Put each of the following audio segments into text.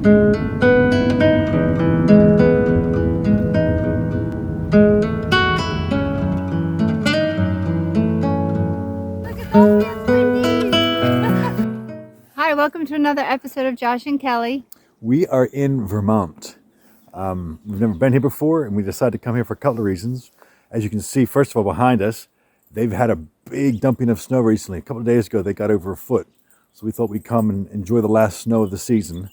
Hi, welcome to another episode of Josh and Kelly. We are in Vermont. We've never been here before, and we decided to come here for a couple of reasons. As you can see, first of all, behind us, they've had a big dumping of snow recently. A couple of days ago, they got over a foot. So we thought we'd come and enjoy the last snow of the season.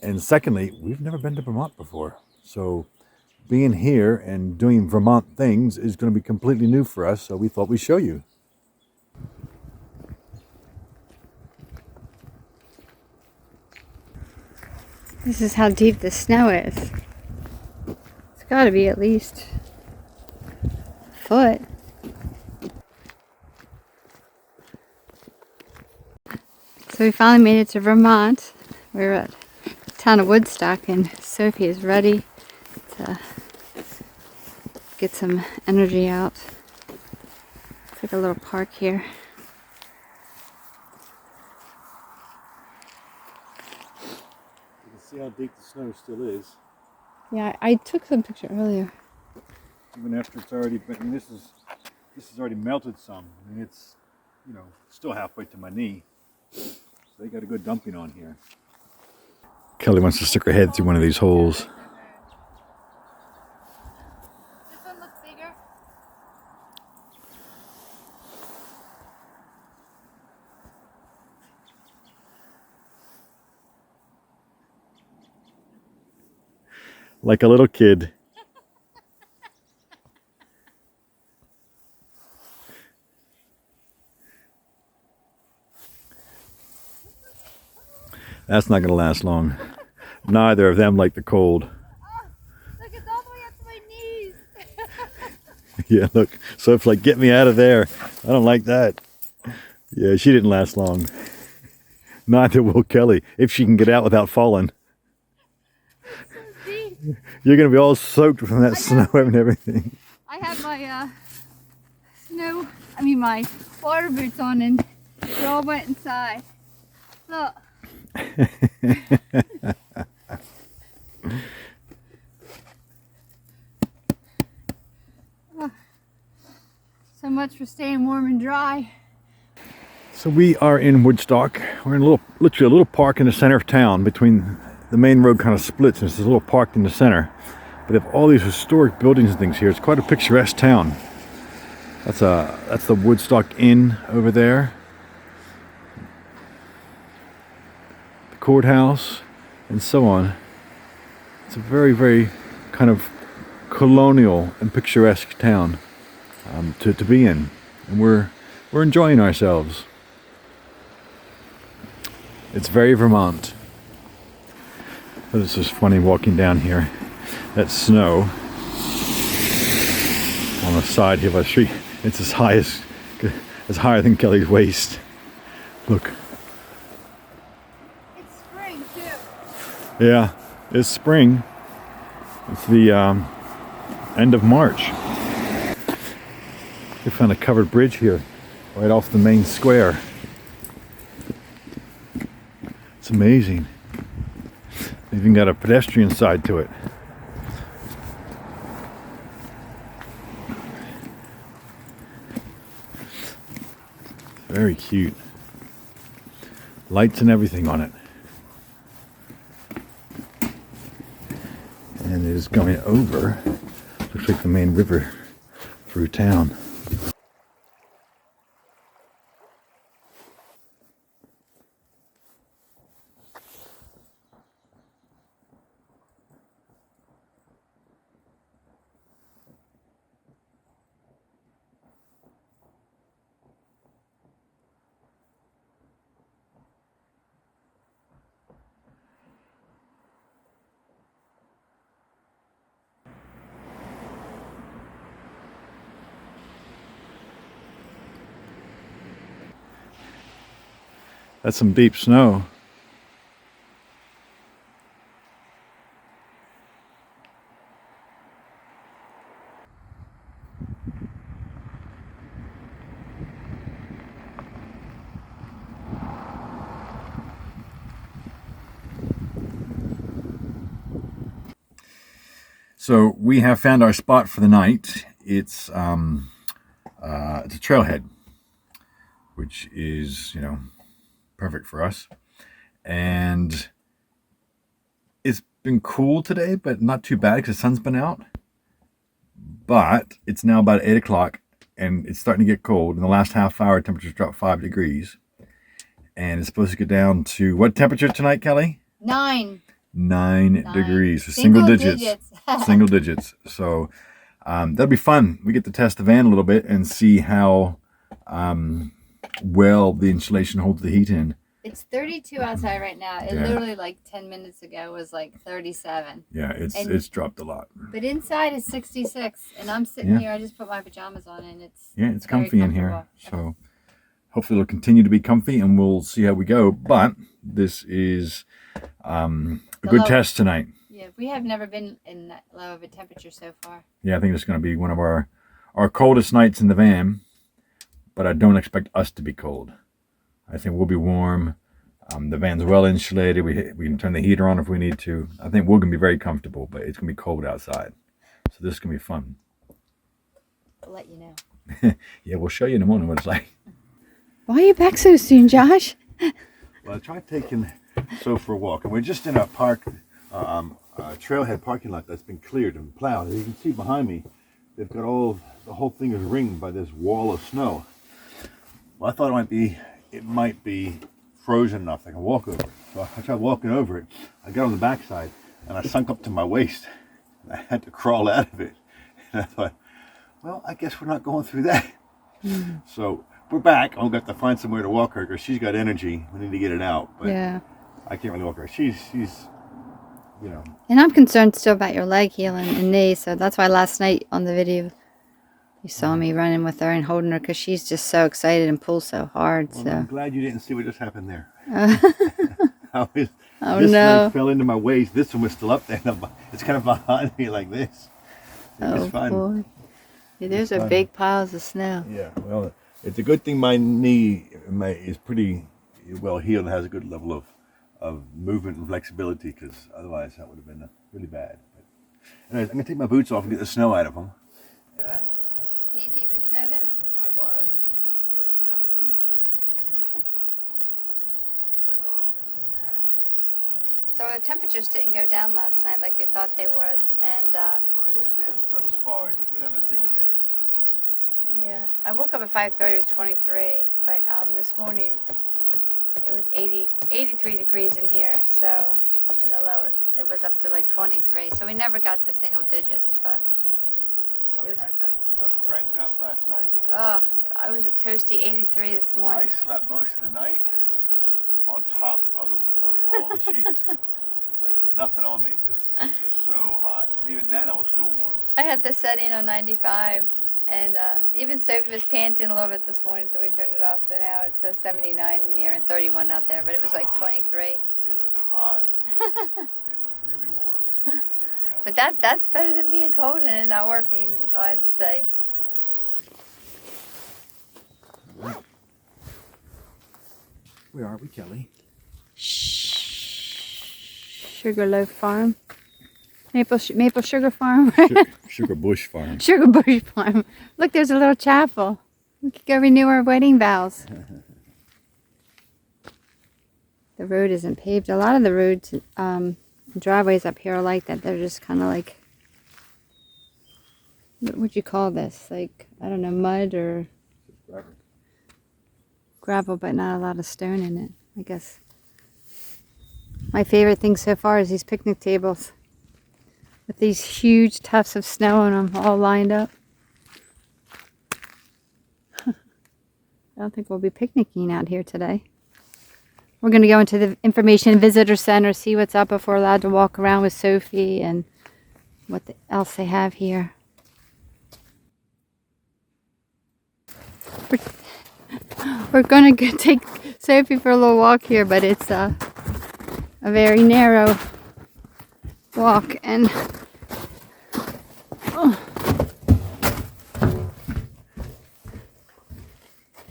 And secondly, we've never been to Vermont before. So being here and doing Vermont things is going to be completely new for us. So we thought we'd show you. This is how deep the snow is. It's got to be at least a foot. So we finally made it to Vermont. We're at the town of Woodstock, and Sophie is ready to get some energy out. It's like a little park here. See how deep the snow still is. Yeah, I took some picture earlier. Even after it's already been, I mean, this is already melted some. I mean, it's, still halfway to my knee. So they got a good dumping on here. Kelly wants to stick her head through one of these holes. This one looks bigger. Like a little kid. That's not going to last long. Neither of them like the cold. Oh, look, it's all the way up to my knees. Yeah, look. So it's like, get me out of there. I don't like that. Yeah, she didn't last long. Neither will Kelly, if she can get out without falling. You're going to be all soaked from that snow and everything. I have my my water boots on, and they're all wet inside. Look. Oh, so much for staying warm and dry. So we are in Woodstock. We're in literally a little park in the center of town. Between the main road kind of splits, and there's a little park in the center. But they have all these historic buildings and things here. It's quite a picturesque town. That's the Woodstock Inn over there. The courthouse, and so on. It's a very, very kind of colonial and picturesque town to be in, and we're enjoying ourselves. It's very Vermont. But it's just funny walking down here. That snow on the side here by the street. It's as higher than Kelly's waist. Look. It's spring too. Yeah, it's spring. It's the end of March. We found a covered bridge here, right off the main square. It's amazing. They even got a pedestrian side to it. Very cute. Lights and everything on it. And it is going over, looks like the main river through town. That's some deep snow. So we have found our spot for the night. It's a trailhead, which is, perfect for us. And it's been cool today, but not too bad because the sun's been out. But it's now about 8 o'clock and it's starting to get cold. In the last half hour, temperatures dropped 5 degrees. And it's supposed to get down to what temperature tonight, Kelly? 9. 9 degrees. So single digits. Single digits. So that'll be fun. We get to test the van a little bit and see how well the insulation holds the heat in. It's 32 outside right now. It literally like 10 minutes ago was like 37. Yeah, it's dropped a lot. But inside it's 66, and I'm sitting here. I just put my pajamas on, and it's comfy in here. So hopefully it'll continue to be comfy, and we'll see how we go. But this is a good test tonight. Yeah, we have never been in that low of a temperature so far. Yeah, I think it's going to be one of our coldest nights in the van, but I don't expect us to be cold. I think we'll be warm. The van's well insulated. We can turn the heater on if we need to. I think we're going to be very comfortable, but it's going to be cold outside. So this is going to be fun. I'll let you know. Yeah, we'll show you in the morning what it's like. Why are you back so soon, Josh? Well, I tried taking So for a walk. And we're just in a trailhead parking lot that's been cleared and plowed. As you can see behind me, they've got the whole thing is ringed by this wall of snow. Well, I thought it might be frozen enough I can walk over it. So I tried walking over it. I got on the backside and I sunk up to my waist. And I had to crawl out of it. And I thought, well, I guess we're not going through that. Mm-hmm. So we're back. I'll have to find somewhere to walk her because she's got energy. We need to get it out. But yeah. I can't really walk her. She's you know. And I'm concerned still about your leg healing and knee. So that's why last night on the video, you saw me running with her and holding her because she's just so excited and pulls so hard. Well, so I'm glad you didn't see what just happened there. This leg fell into my waist. This one was still up there. It's kind of behind me like this. It's fun. Boy. Yeah, there's big piles of snow. Yeah, well, it's a good thing my knee is pretty well healed and has a good level of movement and flexibility, because otherwise that would have been really bad. But anyways, I'm going to take my boots off and get the snow out of them. Knee deep in snow there? I was. Snow that went down the boot. So the temperatures didn't go down last night like we thought they would, and it went down. This night was far. It didn't go down to single digits. Yeah, I woke up at 5:30. It was 23, but this morning it was 83 degrees in here. So in the lowest, it was up to like 23. So we never got the single digits, but. We had that stuff cranked up last night. Oh, I was a toasty 83 this morning. I slept most of the night on top of all the sheets, like with nothing on me, because it was just so hot. And even then, I was still warm. I had the setting on 95, and even Sophie was panting a little bit this morning, so we turned it off. So now it says 79 in here and 31 out there, but it was like 23. It was hot. It was really warm. Yeah. But that's better than being cold and it not working. That's all I have to say. Where are we, Kelly? Sugarloaf Farm. Maple Sugar Farm. Sugar Bush Farm. Sugar Bush Farm. Look, there's a little chapel. We could go renew our wedding vows. The road isn't paved. A lot of the roads, driveways up here are like that. They're just kind of like, what would you call this? Like, I don't know, mud or gravel, but not a lot of stone in it, I guess. My favorite thing so far is these picnic tables with these huge tufts of snow on them all lined up. I don't think we'll be picnicking out here today. We're going to go into the Information Visitor Center, see what's up if we're allowed to walk around with Sophie and what else they have here. We're going to take Sophie for a little walk here, but it's a very narrow walk, and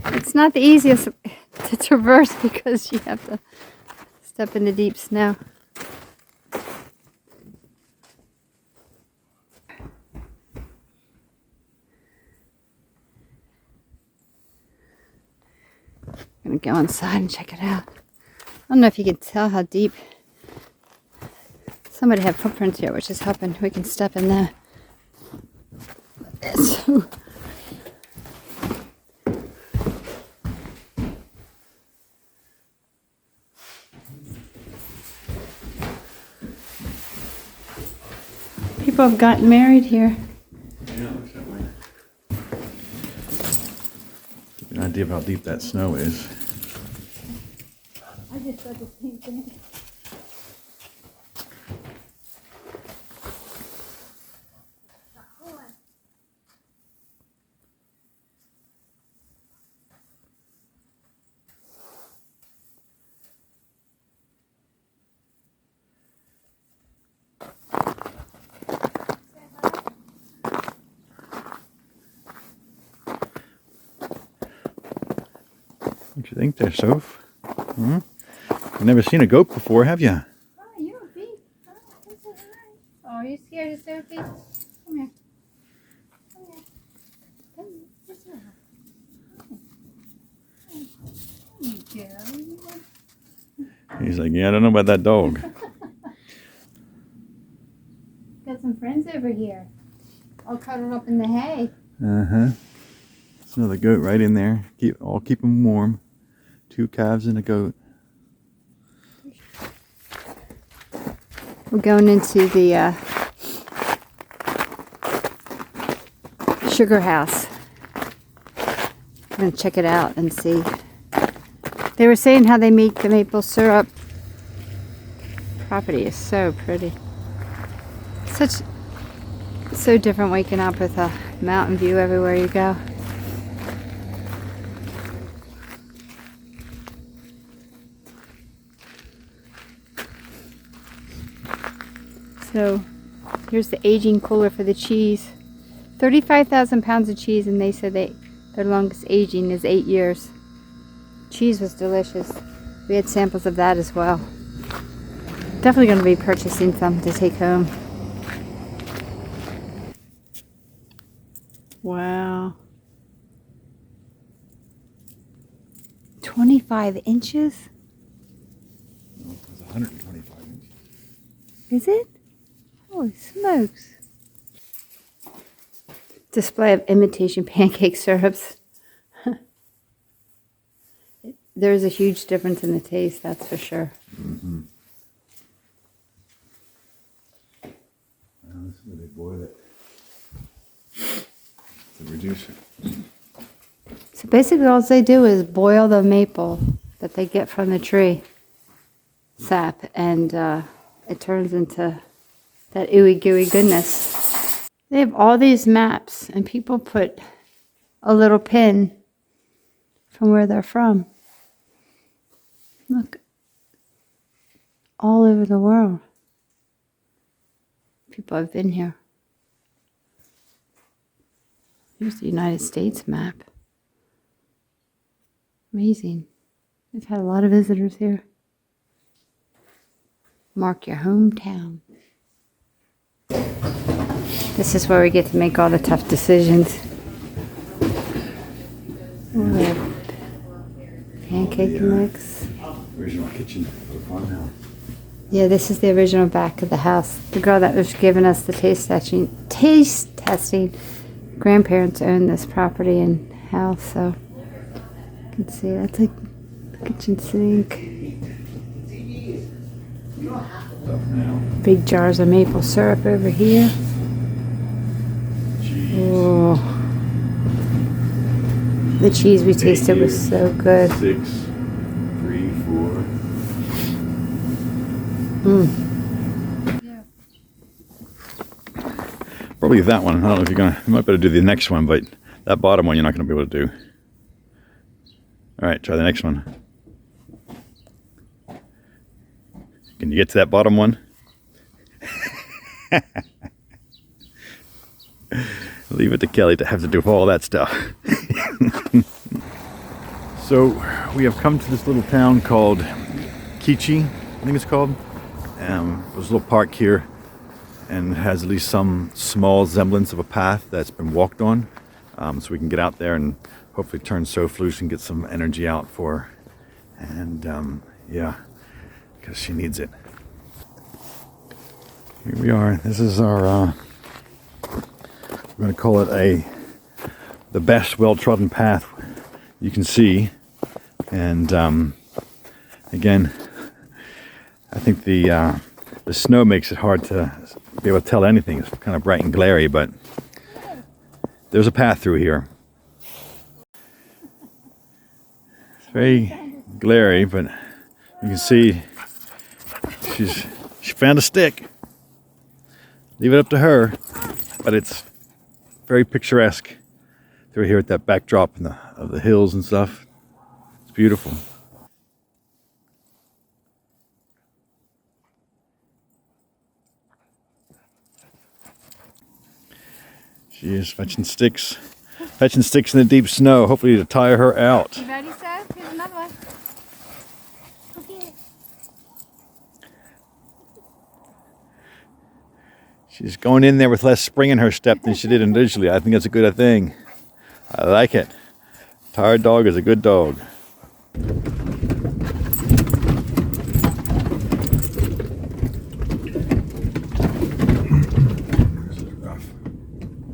it's not the easiest to traverse because you have to step in the deep snow. gonna go inside and check it out. I don't know if you can tell how deep. Somebody had footprints here, which is helping. We can step in there. So, people have gotten married here. Yeah, looks that way. Give you an idea of how deep that snow is. I just said the same thing. What you think there, Soph? Hmm? You've never seen a goat before, have you? Oh, you're big. Oh, this is nice. Oh, are you scared of Sophie? Come here. Come here. Come here. This way. There you go. He's like, yeah, I don't know about that dog. Got some friends over here. All cuddled up in the hay. Uh-huh. There's another goat right in there. Keep them warm. 2 calves and a goat. We're going into the sugar house. I'm going to check it out and see. They were saying how they make the maple syrup. Property is so pretty. So different waking up with a mountain view everywhere you go. So here's the aging cooler for the cheese. 35,000 pounds of cheese, and they said their longest aging is 8 years. Cheese was delicious. We had samples of that as well. Definitely going to be purchasing some to take home. Wow. 25 inches? It's 125 inches. Is it? Holy smokes. Display of imitation pancake syrups. There's a huge difference in the taste, that's for sure. Mm-hmm. Well, this is where they boil it to reduce it. So basically all they do is boil the maple that they get from the tree sap, and it turns into that ooey gooey goodness. They have all these maps, and people put a little pin from where they're from. Look, all over the world. People have been here. Here's the United States map. Amazing. We've had a lot of visitors here. Mark your hometown. This is where we get to make all the tough decisions. Oh, pancake mix. Original kitchen for the farmhouse. Yeah, this is the original back of the house. The girl that was giving us the taste testing, grandparents owned this property and house, so you can see that's like the kitchen sink. Big jars of maple syrup over here. Oh, the cheese we tasted was so good. 6, 3, 4. Probably that one. I don't know if you're gonna. You might better do the next one, but that bottom one you're not gonna be able to do. All right, try the next one. Can you get to that bottom one? Leave it to Kelly to have to do all that stuff. So we have come to this little town called Kichi, I think it's called. There's a little park here, and it has at least some small semblance of a path that's been walked on, so we can get out there and hopefully turn Soph loose and get some energy out for And yeah, because she needs it. Here we are. This is our, we're going to call it the best well-trodden path you can see. And again, I think the snow makes it hard to be able to tell anything. It's kind of bright and glary, but there's a path through here. It's very glary, but you can see she found a stick. Leave it up to her, but it's very picturesque through here at that backdrop of the hills and stuff. It's beautiful. She is fetching sticks in the deep snow, hopefully to tire her out. You ready, Seth? Here's another one. She's going in there with less spring in her step than she did initially. I think that's a good thing. I like it. Tired dog is a good dog.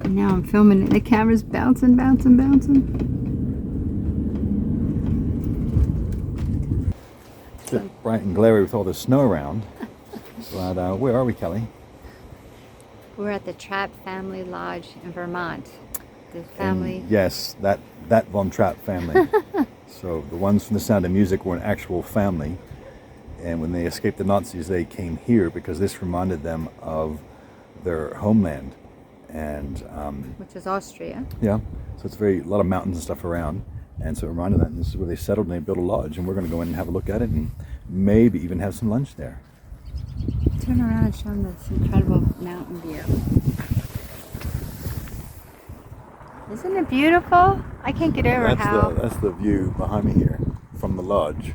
Now I'm filming it. The camera's bouncing. It's a bit bright and glary with all the snow around. But where are we, Kelly? We're at the Trapp Family Lodge in Vermont. The family. And yes, that Von Trapp family. So the ones from The Sound of Music were an actual family. And when they escaped the Nazis, they came here because this reminded them of their homeland. And Which is Austria. yeah, so it's a lot of mountains and stuff around. And so it reminded them, this is where they settled and they built a lodge. And we're going to go in and have a look at it and maybe even have some lunch there. Turn around and show them this incredible mountain view. Isn't it beautiful? I can't get over That's the view behind me here from the lodge.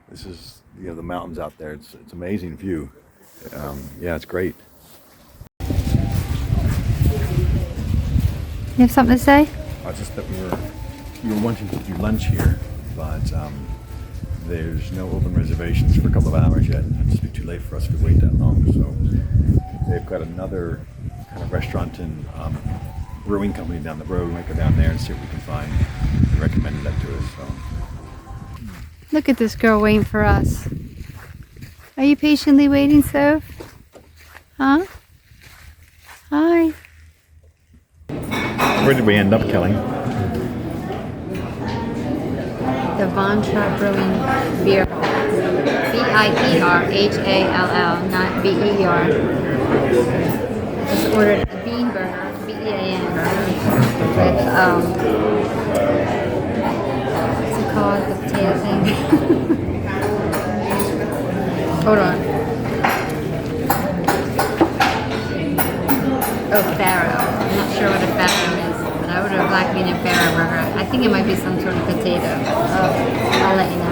This is the mountains out there. It's amazing view. Yeah, it's great. You have something to say? Just that we were wanting to do lunch here, but there's no open reservations for a couple of hours yet. It'd just be too late for us to wait that long. So they've got another kind of restaurant and brewing company down the road. We might go down there and see what we can find. They recommended that to us. So. Look at this girl waiting for us. Are you patiently waiting, Soph? Huh? Hi. Where did we end up, Kelly? The Von Trapp Brewing Beer. Biperhall, not B-E-R. Just ordered a bean burger, B-E-A-N, with, what's it called, the potato thing? Hold on. Oh, farro. I'm not sure what a farro is, but I ordered a black bean and farro burger. I think it might be some sort of potato. I'll let you know.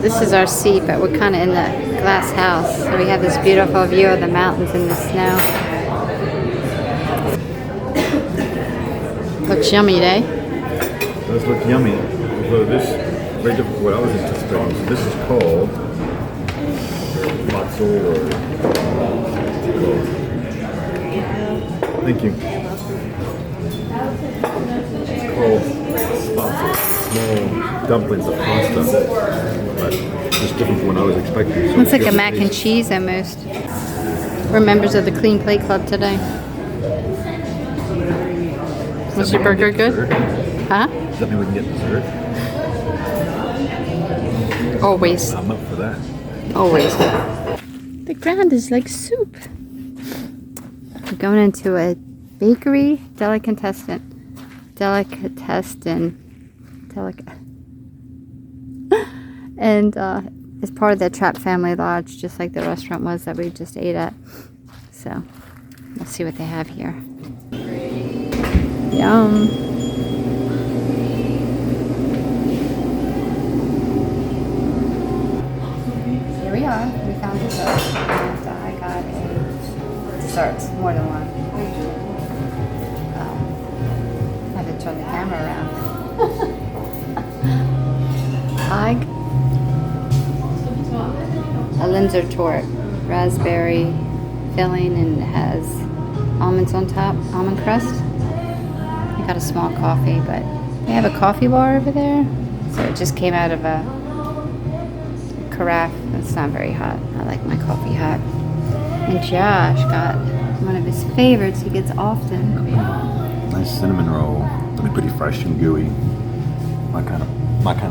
This is our seat, but we're kind of in the glass house, so we have this beautiful view of the mountains and the snow. Looks yummy, eh? It does look yummy. Although this very different from what I was anticipating. So this is called matzo or thank you. It's called spatzo. Small dumplings of pasta, but just different from what I was expecting. So Looks like a mac and cheese almost. We're members of the Clean Plate Club today. Was your burger good? Huh? Does that mean we can get dessert? Always. I'm up for that. Always. The ground is like soup. We're going into a bakery delicatessen. And it's part of the Trapp Family Lodge, just like the restaurant was that we just ate at. So we'll see what they have here. Yum. Here we are. We found dessert. And I got desserts, more than one. I had to turn the camera around. Windsor tort, raspberry filling, and it has almonds on top, almond crust. I got a small coffee, but they have a coffee bar over there, so it just came out of a carafe. It's not very hot. I like my coffee hot. And Josh got one of his favorites he gets often. Nice cinnamon roll. Looks pretty fresh and gooey. My kind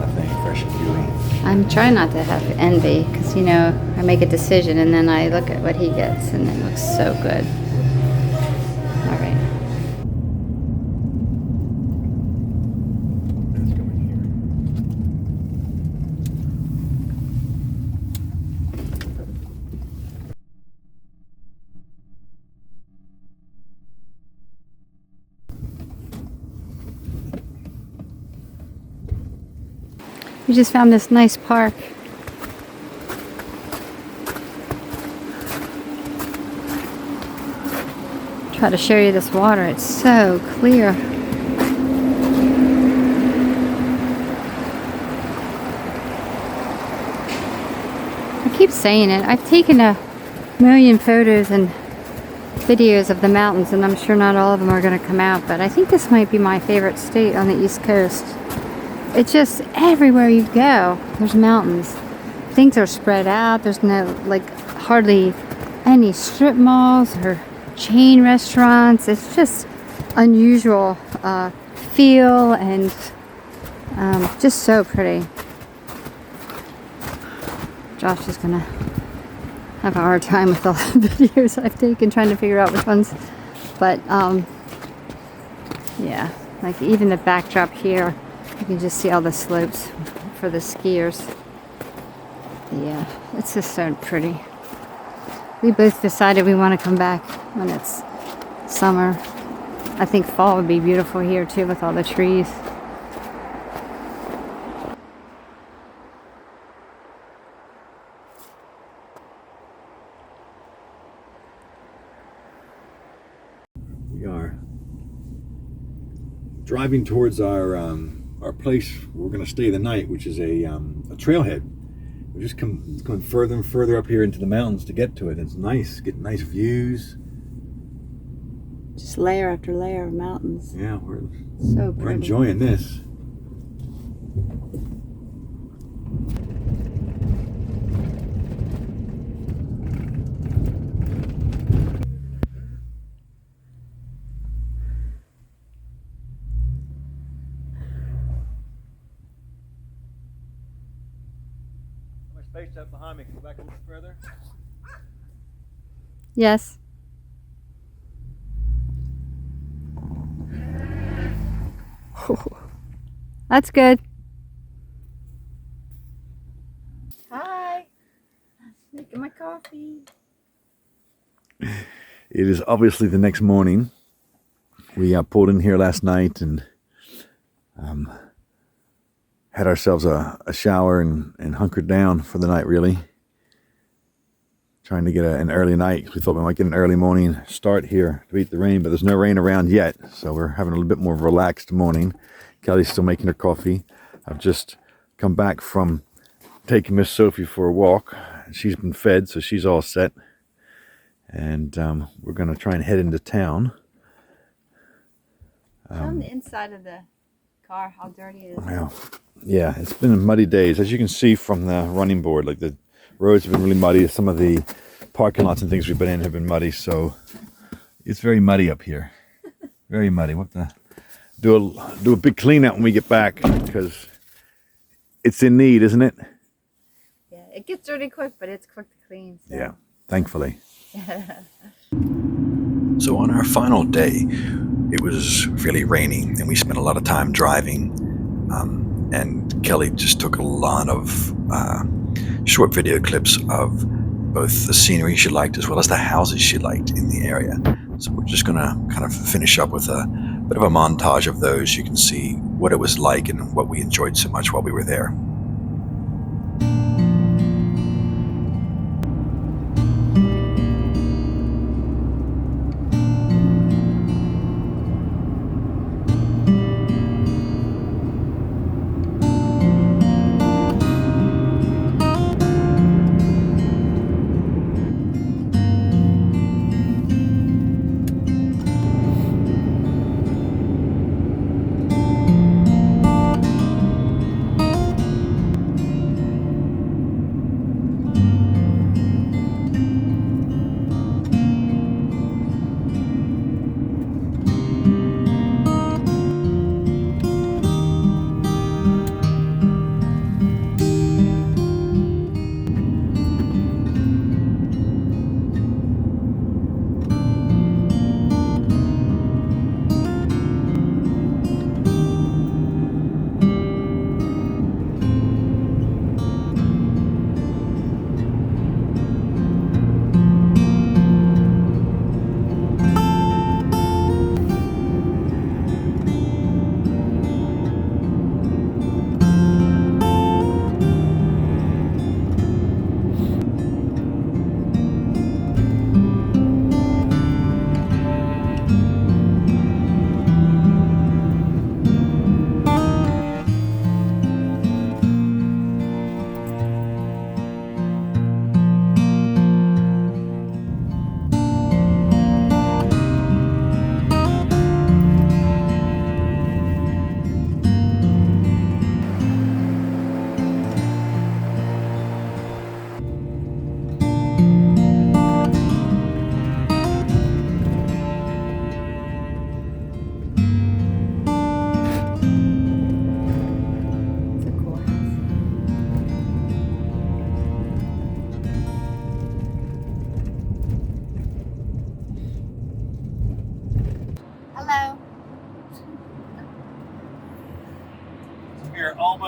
of thing, fresh and gooey. I'm trying not to have envy because, you know, I make a decision and then I look at what he gets and it looks so good. All right. Let's go in here. We just found this nice park. Try to show you this water. It's so clear. I keep saying it. I've taken a million photos and videos of the mountains, and I'm sure not all of them are going to come out, but I think this might be my favorite state on the East Coast. It's just everywhere you go, there's mountains. Things are spread out. There's no, like, hardly any strip malls or chain restaurants. It's just unusual feel and just so pretty. Josh is gonna have a hard time with all the videos I've taken trying to figure out which ones. But yeah, like even the backdrop here, you can just see all the slopes for the skiers. Yeah, it's just so pretty. We both decided we want to come back when it's summer. I think fall would be beautiful here too with all the trees. We are driving towards our place where we're going to stay the night, which is a trailhead. We're just going further and further up here into the mountains to get to it. It's nice, getting nice views. Just layer after layer of mountains. Yeah, we're Pretty. enjoying this. Space up behind me. Can you go back a little further? Yes. That's good. Hi. Making my coffee. It is obviously the next morning. We pulled in here last night and had ourselves a shower and hunkered down for the night, really. Trying to get an early night. We thought we might get an early morning start here to beat the rain, but there's no rain around yet. So we're having a little bit more relaxed morning. Kelly's still making her coffee. I've just come back from taking Miss Sophie for a walk. She's been fed, so she's all set. And we're going to try and head into town. On the inside of the car, how dirty it is. Well, yeah, it's been muddy days. As you can see from the running board, like the roads have been really muddy. Some of the parking lots and things we've been in have been muddy, so it's very muddy up here. Very muddy. We'll have to do a big clean out when we get back because it's in need, isn't it? Yeah, it gets dirty quick, but it's quick to clean. So. Yeah, thankfully. So on our final day, it was really raining and we spent a lot of time driving. And Kelly just took a lot of short video clips of both the scenery she liked as well as the houses she liked in the area. So we're just gonna kind of finish up with a bit of a montage of those. You can see what it was like and what we enjoyed so much while we were there.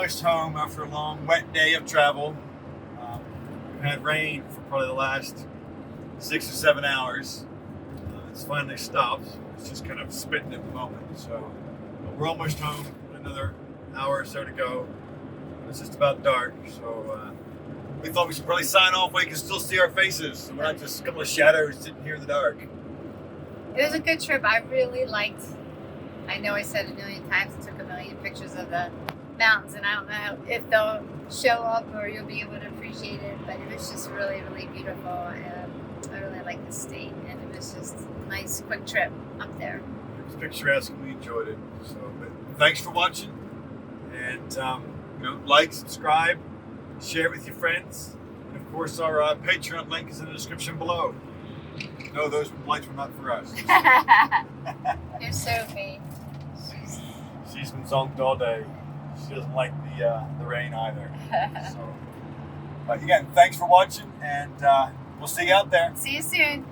almost home after a long, wet day of travel. We've had rain for probably the last 6 or 7 hours. It's finally stopped. It's just kind of spitting at the moment. So we're almost home. Another hour or so to go. It's just about dark. So we thought we should probably sign off where you can still see our faces. So we're not just a couple of shadows sitting here in the dark. It was a good trip. I really liked, I know I said a million times, I took a million pictures of the mountains, and I don't know if they'll show up or you'll be able to appreciate it, but it was just really, really beautiful, and I really liked the state, and it was just a nice, quick trip up there. It was picturesque. We enjoyed it. So, but thanks for watching, and like, subscribe, share it with your friends, and of course our Patreon link is in the description below. No, those lights were not for us. You're Sophie. She's been zonked all day. She doesn't like the rain either. So, but again, thanks for watching, and we'll see you out there. See you soon.